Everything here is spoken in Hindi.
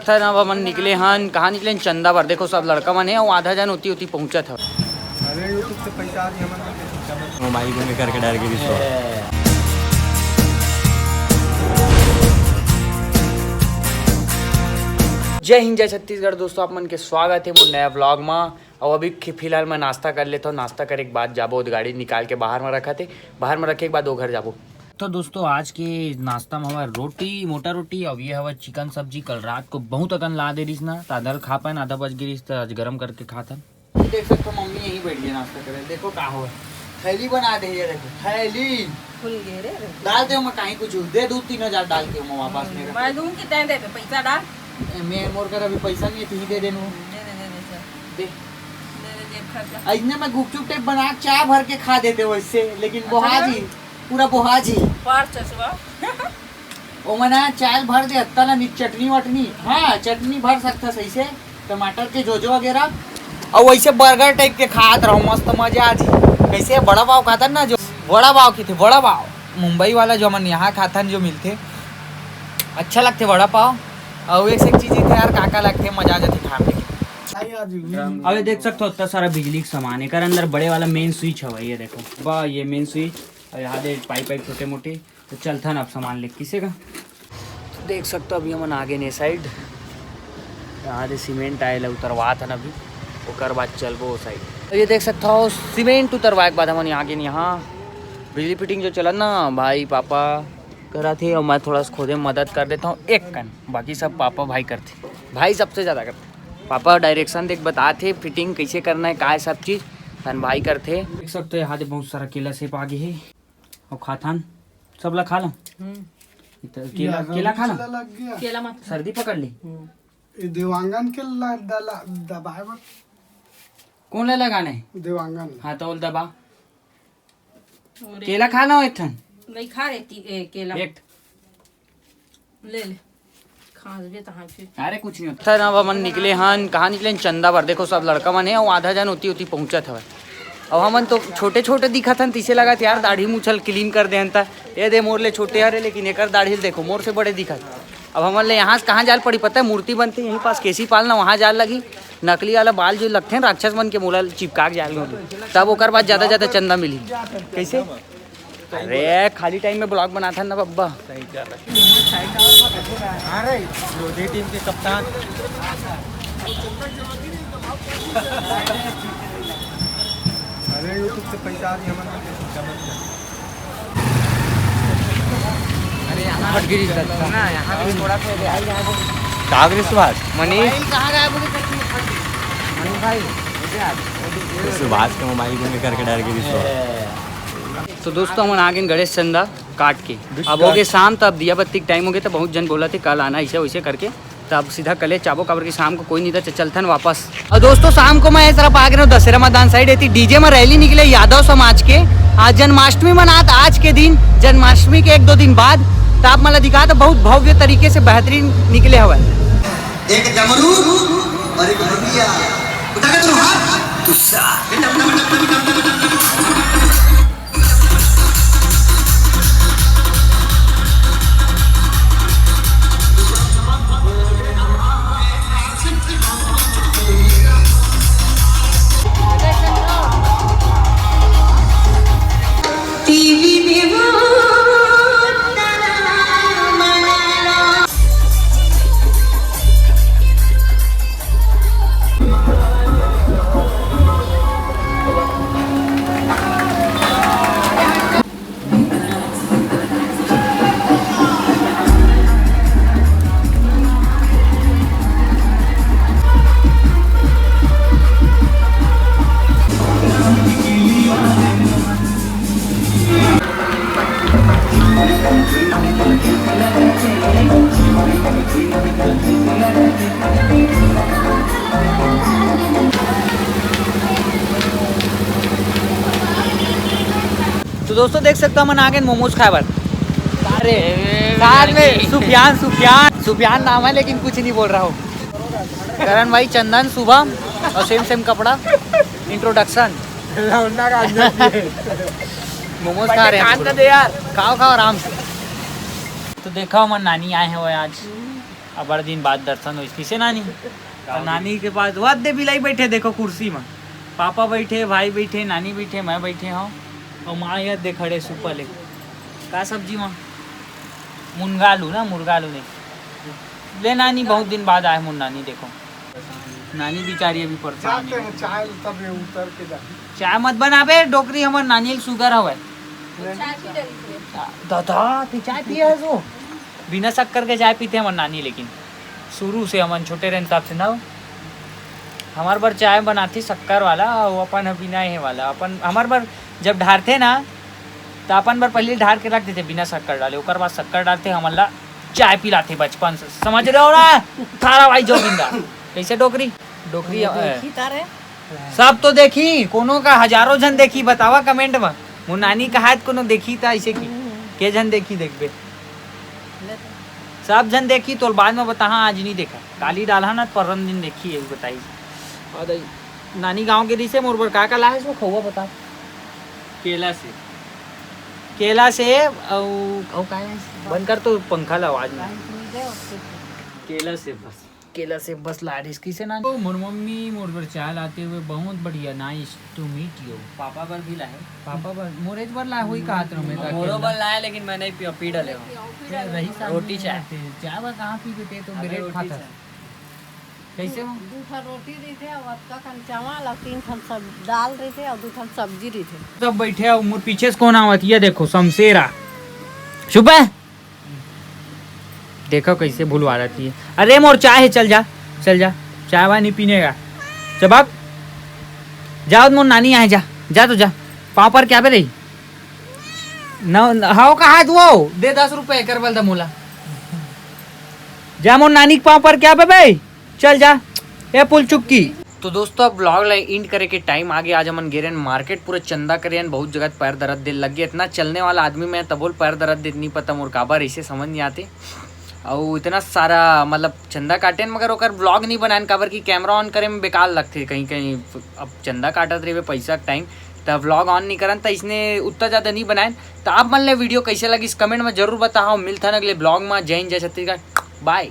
मन निकले हन कहाँ निकले चंदा भर देखो सब लड़का मन है और आधा जन होती होती पहुंचा था। अरे यूट्यूब से पैसा आ गया मोबाइल को करके डर के जय हिंद जय छत्तीसगढ़ दोस्तों, आप मन के स्वागत है मोर नया व्लॉग में। और अभी फिलहाल मैं नाश्ता कर लेता हूँ। नाश्ता करे के बाद जाबो गाड़ी निकाल के बाहर में रखा थे, बाहर में रखे के बाद वो घर जाबो। तो दोस्तों आज के नाश्ता में हमारा रोटी, मोटा रोटी और ये हवा चिकन सब्जी। कल रात को बहुत अकन ला दे रही ना, तो आधा खा पाए आधा बच गई तो आज गर्म करके खाता। देख सकते हो मम्मी यहीं बैठ गई नाश्ता करे। देखो का हो थैली बना दे, ये देखो थैली फुल गए रे डाल दे मैं कहीं कुछ दे दूँ 3000 डाल के मैं वापस मेरे मैं दूं कितने दे पैसा डाल मैं मोर कर अभी पैसा नहीं है, तू ही दे देनू दे इतने में गुपचुप टेप बना चाय भर के खा देते वैसे, लेकिन बोहाजी पूरा बोहाजी पार चसवा ओ मना चाय भर दे हत्ता ना चटनी वटनी। हाँ चटनी भर सकता सही से, टमाटर के जोजो वगैरह और वैसे बर्गर टाइप के खात रहो मस्त मजा आ जी। कैसे बड़ा पाव खाता ना, जो बड़ा पाव की थे, बड़ा पाव मुंबई वाला जो मन यहाँ खाता जो मिलते अच्छा लगते बड़ा पाव। और एक से चीज थे यार काका लगते मजा आ जाती खाने की। अबे देख सकते हो इतना सारा बिजली का सामान है कर अंदर। बड़े वाला मेन स्विच है ये देखो वाह, ये मेन स्विच और यहाँ दे पाइप छोटे मोटे। तो चलता ना अब सामान ले किसे का। तो देख सकते हो अभी हम आगे ने साइड यहाँ दे सीमेंट आए उतरवा था ना अभी ओकर बाद चलबो वो साइड। तो ये देख सकते हो सीमेंट उतरवाए के बाद हम आगे यहाँ बिजली फिटिंग जो चला ना भाई पापा करा थे और मैं थोड़ा सा खुद मदद कर देता हूँ एक कन, बाकी सब पापा भाई करते। भाई सबसे ज़्यादा करते, पापा डायरेक्शन देख बताते फिटिंग कैसे करना है का सब चीज़ तन भाई करते। देख सकते हो यहाँ दे बहुत सारा केला सेब आगे है और खाथान सब ला खा लो। केला केला खा लो, केला मत सर्दी पकड़ ली। देवांगन के दबाए कौन ला लगाने देवांगन हाँ तो दबा केला खा लो एक ठन नहीं खा रही केला एक ले ले खा ले तहां फिर। अरे कुछ नहीं होता ना। अब मन निकले हन कहाँ निकले चंदा भर देखो सब लड़का मन है और आधा जन होती होती पहुंचा था। अब हमन तो छोटे छोटे दिखा था तीसरे लगा था यार दाढ़ी मूछल क्लीन कर दे ये दे मोर ले छोटे हरे, लेकिन एक दाढ़ी देखो मोर से बड़े दिखा। अब हमन ले यहाँ से कहाँ जाल पड़ी पता है, मूर्ति बनती यहीं पास केसी पालना वहाँ जाल लगी। नकली वाला बाल जो लगते हैं राक्षस बन के मोला चिपका के जाल में, तब ओकर बाद ज़्यादा ज़्यादा चंदा मिली। कैसे अरे खाली टाइम में ब्लॉग बना था ना बब्बा। अरे विरोधी टीम के कप्तान अरे यूट्यूब से पैसा आ गया फटगिरी ना यहाँ पे थोड़ा कागरी सुभाष मनीष कहाँ गया मनीष भाई सुभाष के मोबाइल को करके डर के तो दोस्तों हम आगे गणेश चंदा काट के अब हो गए शाम, तब दिया बत्ती टाइम हो गया। तो बहुत जन बोला थे कल आना ऐसे वैसे करके, तब सीधा कले चाबो काबर की शाम को कोई नहीं था चलता वापस। और दोस्तों शाम को मैं इस तरफ आ गया हूँ दशहरा मैदान साइड थी डीजे में रैली निकले यादव समाज के। आज जन्माष्टमी मनात आज के दिन, जन्माष्टमी के 1-2 दिन बाद। तो आप मतलब दिखा तो बहुत भव्य तरीके से बेहतरीन निकले हुआ एक डमरू और एक हरबिया उठा के तुम हाथ तुस्सा तो दोस्तों देख सकते हो हम आगे मोमोज खाए बार। अरे साथ में सुफियान नाम है लेकिन कुछ नहीं बोल रहा हो। करण भाई, चंदन, शुभम और सेम कपड़ा इंट्रोडक्शन मोमोज खा रहे हैं। खाओ आराम से। तो देखा हमारे नानी आए हैं वो आज अब बड़े दिन बाद दर्शन हो किसे नानी और नानी के पास वाद्य बिलाई बैठे देखो कुर्सी में, पापा बैठे, भाई बैठे, नानी बैठे, मैं बैठे हूँ और माँ याद दे खड़े सुपर ले का सब्जी माँ मुनगालू ना मुर्गालू नहीं ले नानी बहुत दिन बाद आए मुन नानी देखो नानी बेचारी अभी परेशान जाते है। हैं चाय तब ये उतर के जा चाय मत बनाबे डोकरी हमर नानी के शुगर हवे चाय पी डरी थे दादा तू चाय पिया है जो बिना शक्कर के चाय पीते हमर नानी लेकिन शुरू से हमन छोटे रहन तब से ना हमार बार चाय बनाती शक्कर वाला और अपन बिना है वाला अपन हमार बार जब ढारते ना तो अपन बार पहले ढार के रख देते बिना शक्कर डाले ओकर बाद शक्कर डालते हमला चाय पिलाते बचपन से समझ रहे हो ना थारा भाई जोगिंदा कैसे डोकरी डोकरी सब तो देखी कोनो का हजारों जन देखी बतावा कमेंट में वो नानी कहा कोनो देखी था ऐसे की के जन देखी देखबे सब जन देखी तो बाद में बता हाँ आज नहीं देखा काली डाला ना परम दिन देखी है बताई और नानी गांव के दिसे मोर का लाए सो खौआ बता केला से औ का बंद कर तो पंखा ला आवाज में केला से बस लाडिस किसे ना मोर मम्मी मोर पर चाय लाते हुए बहुत बढ़िया नाइस टू मीट यू पापा पर भी लाए पापा पर मोरेज पर लाए हुई कहा तुम मेरा मोरो बल लाया लेकिन मैं नहीं पिया पी डाले रही रोटी चाय चाय बा कहाँ पी थे तो ब्रेड खाता कैसे हो दूठा रोटी रही थे और अतका कन चावल और 3 ठन सब दाल रही थे और 2 ठन सब्जी रही थे सब बैठे हो मोर पीछे से कौन आवत ये देखो शमशेरा शुभ है देखो कैसे भूलवा रही है अरे मोर चाय है चल जा चाय वाय नहीं पीने का जब जाओ मोर नानी आए जा तो जा पाँव पर क्या पे रही न हाउ का हाथ वो दे 10 रुपए कर बल मोला जा मोर नानी के पाँव पर क्या पे भाई चल जा ये पुल चुक्की तो दोस्तों अब ब्लॉग इंड करे के टाइम आ गया आज हमन गेरन मार्केट पूरा चंदा करे बहुत जगह पैर दर्द दे लग गया इतना चलने वाला आदमी मैं तबोल पैर दर्द दे नहीं पता मोर काबर ऐसे समझ नहीं आते और इतना सारा मतलब चंदा काटे मगर ओकर ब्लॉग नहीं बनाए काबर की कैमरा ऑन करे में बेकार लगते कहीं अब चंदा काटत रहे टाइम तब व्लॉग ऑन नहीं करन तो इसने उतना ज़्यादा नहीं बनाए तो आप मन ले वीडियो कैसे लगी इस कमेंट में जरूर बताओ मिलता ना अगले ब्लॉग में जय हिंद जय छत्तीसगढ़ बाय।